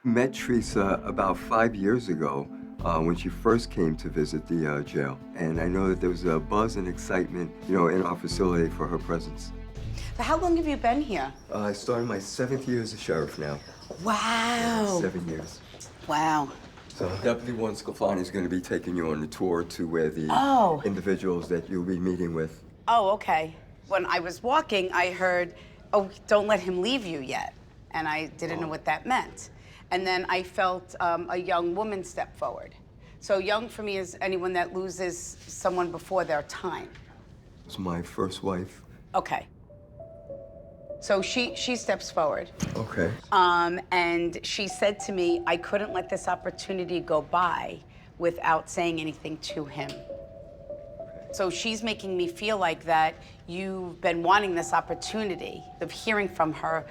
Met Theresa about 5 years ago when she first came to visit the jail. And I know that there was a buzz and excitement, in our facility for her presence. So how long have you been here? I started my 7th year as a sheriff now. Wow. 7 years. Wow. So Deputy Warden Sclafani is going to be taking you on the tour to where the individuals that you'll be meeting with. Oh, okay. When I was walking, I heard, "Oh, don't let him leave you yet." And I didn't know what that meant. And then I felt a young woman step forward. So young for me is anyone that loses someone before their time. It's my first wife. Okay. So she steps forward. Okay. And she said to me, I couldn't let this opportunity go by without saying anything to him. So she's making me feel like that you've been wanting this opportunity of hearing from her.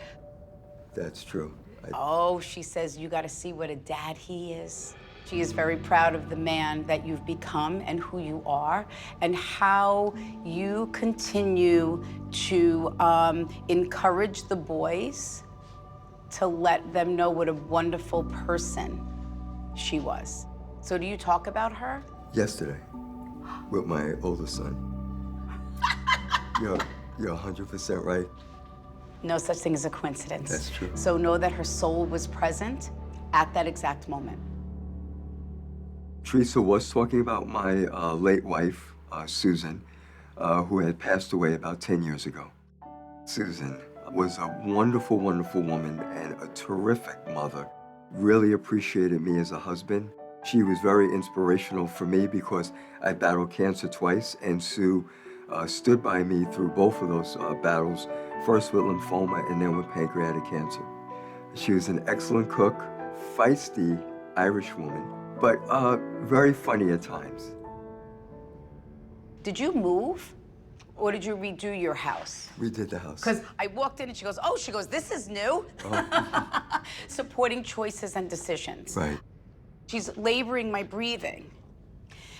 That's true. Oh, she says, you gotta see what a dad he is. She is very proud of the man that you've become and who you are and how you continue to encourage the boys to let them know what a wonderful person she was. So do you talk about her? Yesterday, with my oldest son. You're 100% right. No such thing as a coincidence. That's true. So know that her soul was present at that exact moment. Theresa was talking about my late wife, Susan, who had passed away about 10 years ago. Susan was a wonderful, wonderful woman and a terrific mother. Really appreciated me as a husband. She was very inspirational for me because I battled cancer twice, and Sue stood by me through both of those battles, first with lymphoma and then with pancreatic cancer. She was an excellent cook, feisty Irish woman, but very funny at times. Did you move or did you redo your house? We did the house. Because I walked in and she goes, this is new. Supporting choices and decisions. Right. She's laboring my breathing.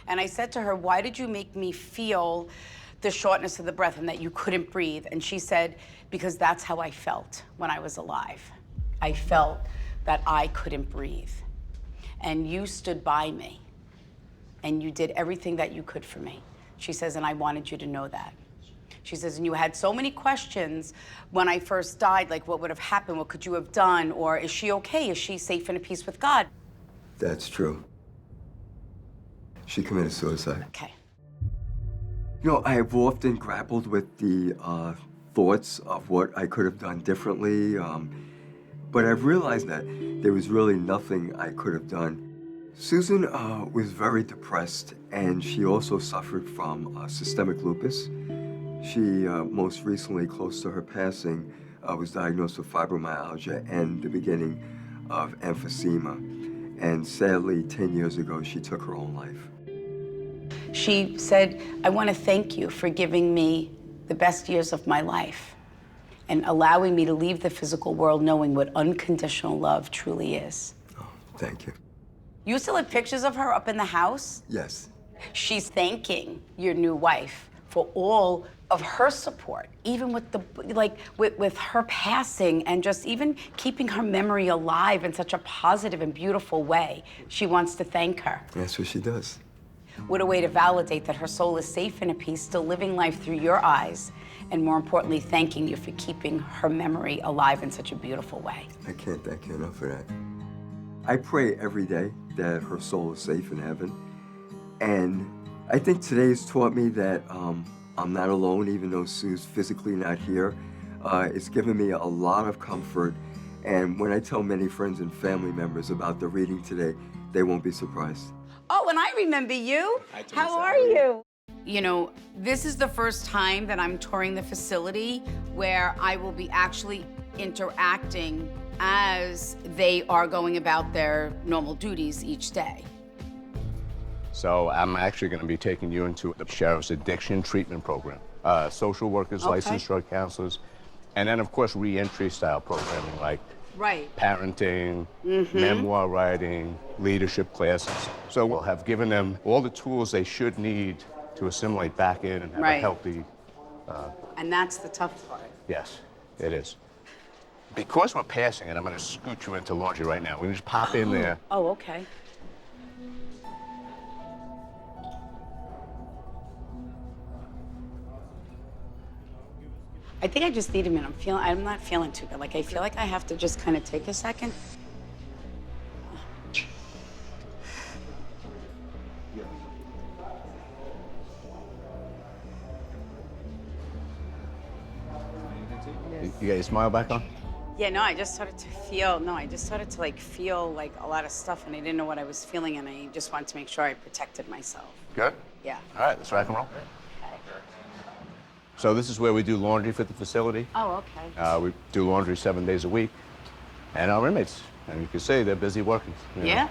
And I said to her, why did you make me feel the shortness of the breath and that you couldn't breathe? And she said, because that's how I felt when I was alive. I felt that I couldn't breathe. And you stood by me. And you did everything that you could for me. She says, and I wanted you to know that. She says, and you had so many questions when I first died, like what would have happened, what could you have done, or is she okay, is she safe and at peace with God? That's true. She committed suicide. Okay. I have often grappled with the thoughts of what I could have done differently, but I've realized that there was really nothing I could have done. Susan was very depressed, and she also suffered from systemic lupus. She, most recently, close to her passing, was diagnosed with fibromyalgia and the beginning of emphysema. And sadly, 10 years ago, she took her own life. She said, I want to thank you for giving me the best years of my life and allowing me to leave the physical world knowing what unconditional love truly is. Oh, thank you. You still have pictures of her up in the house? Yes. She's thanking your new wife for all of her support, even with with her passing and just even keeping her memory alive in such a positive and beautiful way. She wants to thank her. That's what she does. What a way to validate that her soul is safe and at peace, still living life through your eyes, and more importantly, thanking you for keeping her memory alive in such a beautiful way. I can't thank you enough for that. I pray every day that her soul is safe in heaven. And I think today has taught me that I'm not alone, even though Sue's physically not here. It's given me a lot of comfort. And when I tell many friends and family members about the reading today, they won't be surprised. Oh, and I remember you. How are you? This is the first time that I'm touring the facility where I will be actually interacting as they are going about their normal duties each day. So I'm actually going to be taking you into the Sheriff's Addiction Treatment Program. Social workers, licensed drug counselors, and then, of course, re-entry style programming like parenting, memoir writing, leadership classes. So we'll have given them all the tools they should need to assimilate back in and have a healthy... And that's the tough part. Yes, it is. Because we're passing it, I'm going to scoot you into laundry right now. We can just pop in there. Oh, okay. I think I just need a minute. I'm not feeling too good. Like, I feel like I have to just kind of take a second. You got your smile back on? Yeah, no, I just started to feel like feel like a lot of stuff, and I didn't know what I was feeling, and I just wanted to make sure I protected myself. Good? Yeah. All right, let's rock and roll. Okay. So this is where we do laundry for the facility. Oh, okay. We do laundry 7 days a week. And our inmates, and you can see they're busy working. You know. Yeah.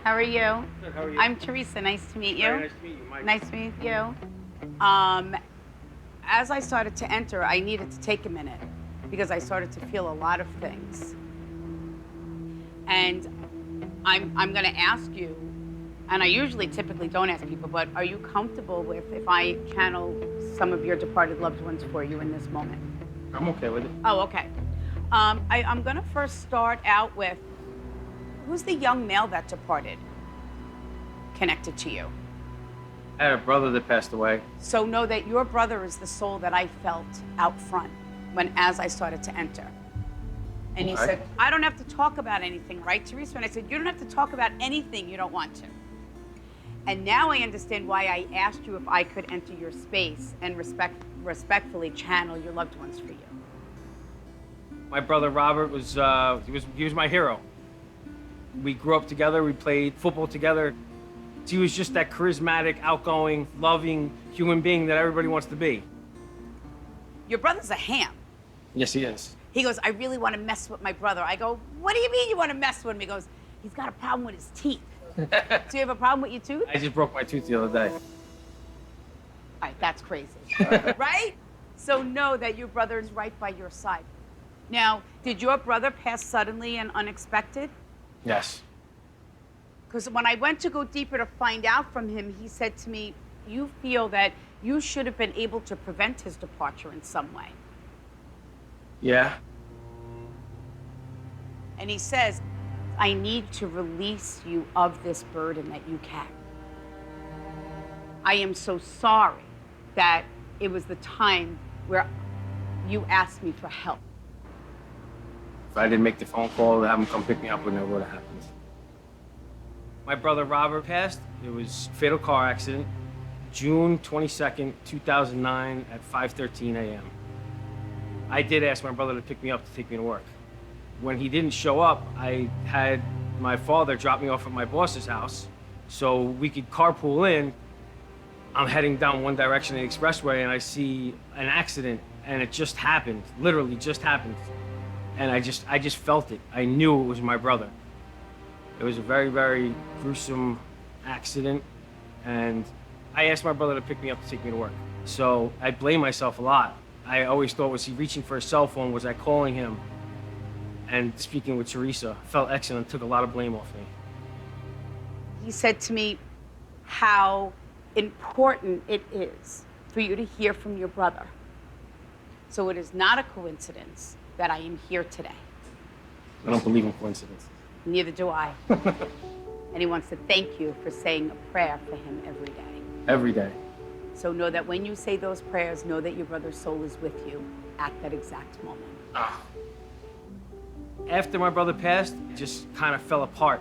How are you? Good, how are you? I'm Theresa. Nice to meet you. Very nice to meet you, Mike. Nice to meet you. As I started to enter, I needed to take a minute because I started to feel a lot of things. And I'm going to ask you, and I usually typically don't ask people, but are you comfortable with if I channel some of your departed loved ones for you in this moment? I'm okay with it. Oh, okay. I'm going to first start out with, who's the young male that departed connected to you? I had a brother that passed away. So know that your brother is the soul that I felt out front as I started to enter. And he said, I don't have to talk about anything, right, Theresa? And I said, you don't have to talk about anything you don't want to. And now I understand why I asked you if I could enter your space and respectfully channel your loved ones for you. My brother Robert was he was my hero. We grew up together. We played football together. He was just that charismatic, outgoing, loving human being that everybody wants to be. Your brother's a ham. Yes, he is. He goes, I really want to mess with my brother. I go, what do you mean you want to mess with him? He goes, he's got a problem with his teeth. Do you have a problem with your tooth? I just broke my tooth the other day. All right, that's crazy, right? So know that your brother is right by your side. Now, did your brother pass suddenly and unexpected? Yes. Because when I went to go deeper to find out from him, he said to me, you feel that you should have been able to prevent his departure in some way. Yeah. And he says, I need to release you of this burden that you carry. I am so sorry that it was the time where you asked me for help. If I didn't make the phone call to have him come pick me up, would never would have happened. My brother Robert passed. It was a fatal car accident, June 22nd, 2009 at 5:13 a.m. I did ask my brother to pick me up to take me to work. When he didn't show up, I had my father drop me off at my boss's house so we could carpool in. I'm heading down one direction of the expressway and I see an accident and it just happened, literally just happened. And I just felt it. I knew it was my brother. It was a very, very gruesome accident, and I asked my brother to pick me up to take me to work. So I blame myself a lot. I always thought, was he reaching for a cell phone? Was I calling him? And speaking with Theresa, felt excellent, took a lot of blame off me. He said to me how important it is for you to hear from your brother. So it is not a coincidence that I am here today. I don't believe in coincidence. Neither do I. And he wants to thank you for saying a prayer for him every day. Every day. So know that when you say those prayers, know that your brother's soul is with you at that exact moment. After my brother passed, it just kind of fell apart.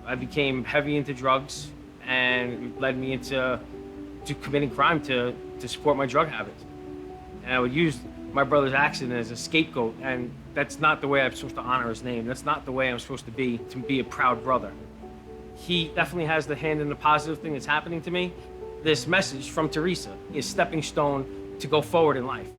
I became heavy into drugs, and it led me into committing crime to support my drug habits. And I would use my brother's accident as a scapegoat, and that's not the way I'm supposed to honor his name. That's not the way I'm supposed to be a proud brother. He definitely has the hand in the positive thing that's happening to me. This message from Theresa is stepping stone to go forward in life.